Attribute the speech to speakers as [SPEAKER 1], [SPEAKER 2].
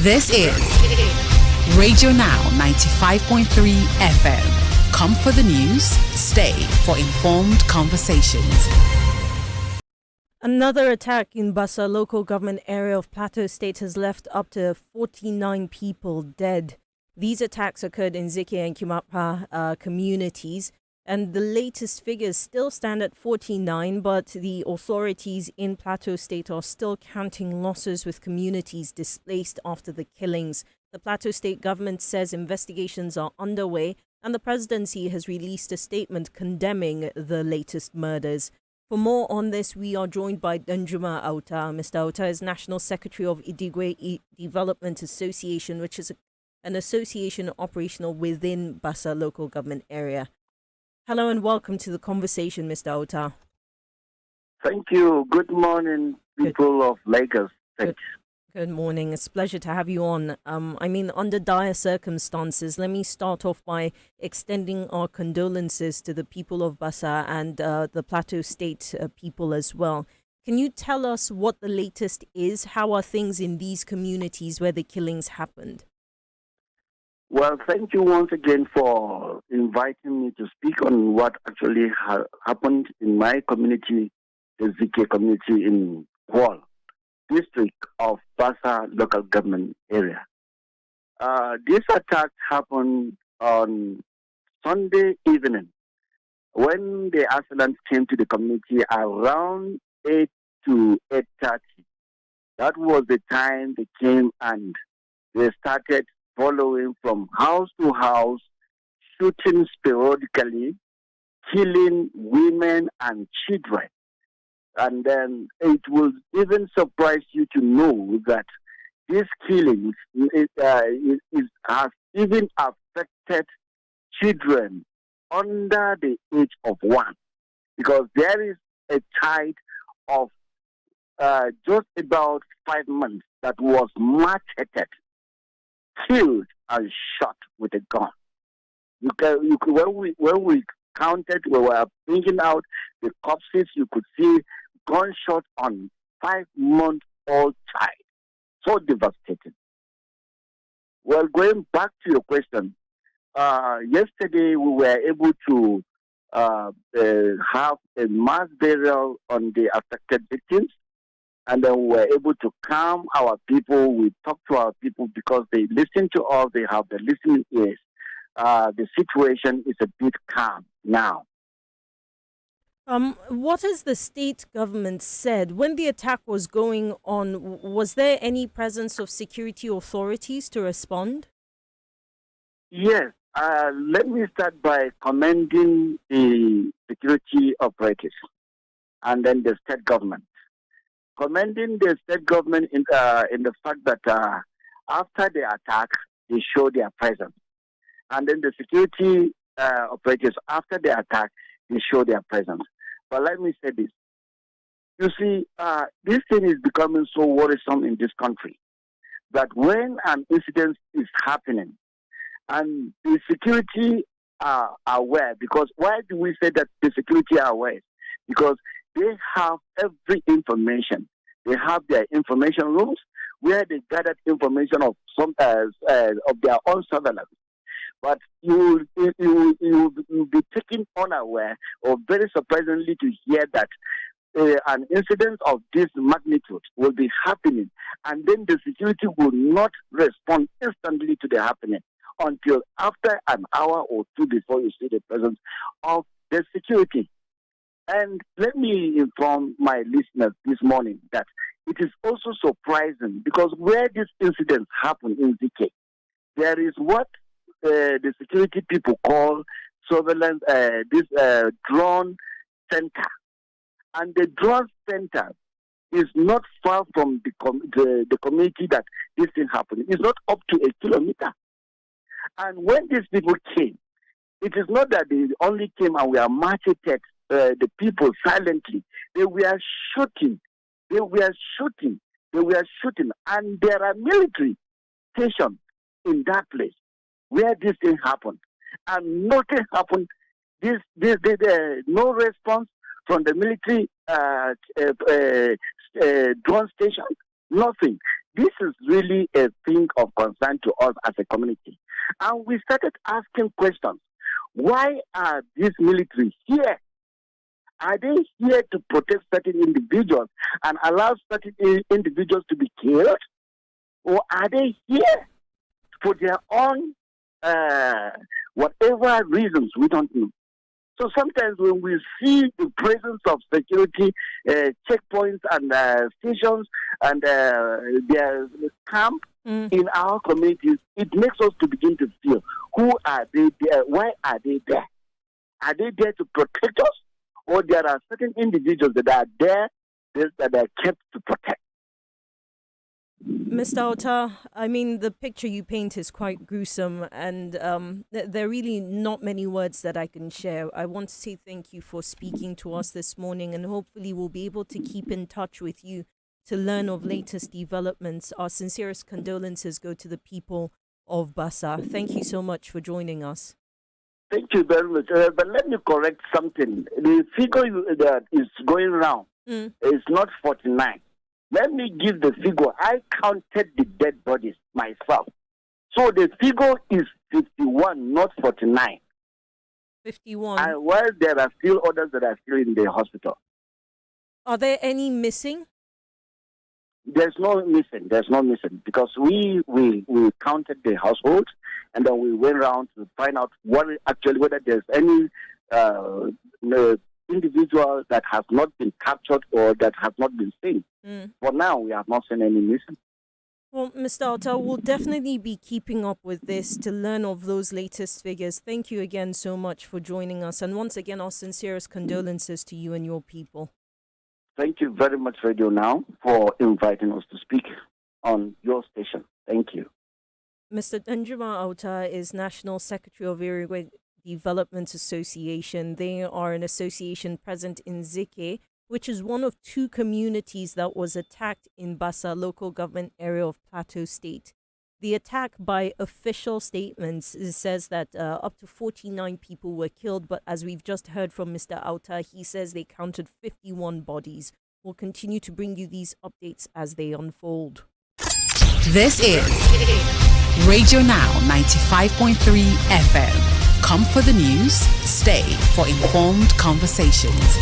[SPEAKER 1] This is Radio Now 95.3 FM. Come for the news, stay for informed conversations.
[SPEAKER 2] Another attack in Bassa local government area of Plateau State has left up to 49 people dead. These attacks occurred in Zike and Kimakpa communities, and the latest figures still stand at 49, but the authorities in Plateau State are still counting losses with communities displaced after the killings. The Plateau State government says investigations are underway, and the presidency has released a statement condemning the latest murders. For more on this, we are joined by Danjuma Auta. Mr. Auta is National Secretary of Idigwe Development Association, which is an association operational within Bassa local government area. Hello and welcome to the conversation, Mr. Auta.
[SPEAKER 3] Thank you. Good morning, people of Lagos State.
[SPEAKER 2] Good morning. It's a pleasure to have you on. Under dire circumstances, let me start off by extending our condolences to the people of Bassa and the Plateau State people as well. Can you tell us what the latest is? How are things in these communities where the killings happened?
[SPEAKER 3] Well, thank you once again for inviting me to speak on what actually happened in my community, the Zike community in Kuala district of Bassa local government area. This attack happened on Sunday evening when the assailants came to the community around 8 to 8:30. That was the time they came and they started following from house to house, shooting sporadically, killing women and children. And then it will even surprise you to know that these killings has even affected children under the age of 1, because there is a child of just about 5 months that was macheted, killed and shot with a gun. When we counted, we were bringing out the corpses, you could see gunshot on 5-month-old child. So devastating. Well, going back to your question, yesterday we were able to have a mass burial on the affected victims, and then we were able to calm our people. We talked to our people because they listen to us, they have the listening ears. The situation is a bit calm now.
[SPEAKER 2] What has the state government said? When the attack was going on, was there any presence of security authorities to respond?
[SPEAKER 3] Yes. Let me start by commending the security operators and then the state government. Commending the state government in the fact that after the attack, they showed their presence. And then the security operators, after the attack, they show their presence. But let me say this. You see, this thing is becoming so worrisome in this country that when an incident is happening and the security are aware, because why do we say that the security are aware? Because they have every information. They have their information rooms where they gathered information of of their own surveillance. But you will be taken unaware, or very surprisingly to hear that an incident of this magnitude will be happening, and then the security will not respond instantly to the happening until after an hour or two before you see the presence of the security. And let me inform my listeners this morning that it is also surprising because where this incident happened in ZK, there is what the security people call surveillance, drone center. And the drone center is not far from the community that this thing happened. It's not up to 1 kilometer. And when these people came, it is not that they only came and were macheted the people silently. They were shooting. And there are military stations in that place where this thing happened. And nothing happened. No response from the military drone station. Nothing. This is really a thing of concern to us as a community. And we started asking questions. Why are these military here? Are they here to protect certain individuals and allow certain individuals to be killed? Or are they here for their own, whatever reasons? We don't know. So sometimes when we see the presence of security checkpoints and stations and their camp in our communities, it makes us to begin to feel, who are they there? Why are they there? Are they there to protect us? Or there are certain individuals that are there that are kept to protect?
[SPEAKER 2] Mr. Ota, I mean, the picture you paint is quite gruesome, and there are really not many words that I can share. I want to say thank you for speaking to us this morning, and hopefully we'll be able to keep in touch with you to learn of latest developments. Our sincerest condolences go to the people of Bassa. Thank you so much for joining us.
[SPEAKER 3] Thank you very much. But let me correct something. The figure that is going around is not 49. Let me give the figure. I counted the dead bodies myself. So the figure is 51, not 49.
[SPEAKER 2] 51.
[SPEAKER 3] And while there are still others that are still in the hospital.
[SPEAKER 2] Are there any missing?
[SPEAKER 3] There's no missing. There's no missing because we counted the households and then we went around to find out whether there's any individual that has not been captured or that has not been seen. For now, we have not seen any missing.
[SPEAKER 2] Well, Mr. Ota, we'll definitely be keeping up with this to learn of those latest figures. Thank you again so much for joining us. And once again, our sincerest condolences to you and your people.
[SPEAKER 3] Thank you very much, Radio Now, for inviting us to speak on your station. Thank you.
[SPEAKER 2] Mr. Danjuma Ota is National Secretary of Irigwe Development Association. They are an association present in Zike, which is one of two communities that was attacked in Bassa local government area of Plateau State. The attack, by official statements, says that up to 49 people were killed, but as we've just heard from Mr. Ota, he says they counted 51 bodies. We'll continue to bring you these updates as they unfold.
[SPEAKER 1] This is Radio Now 95.3 FM. Come for the news, stay for informed conversations.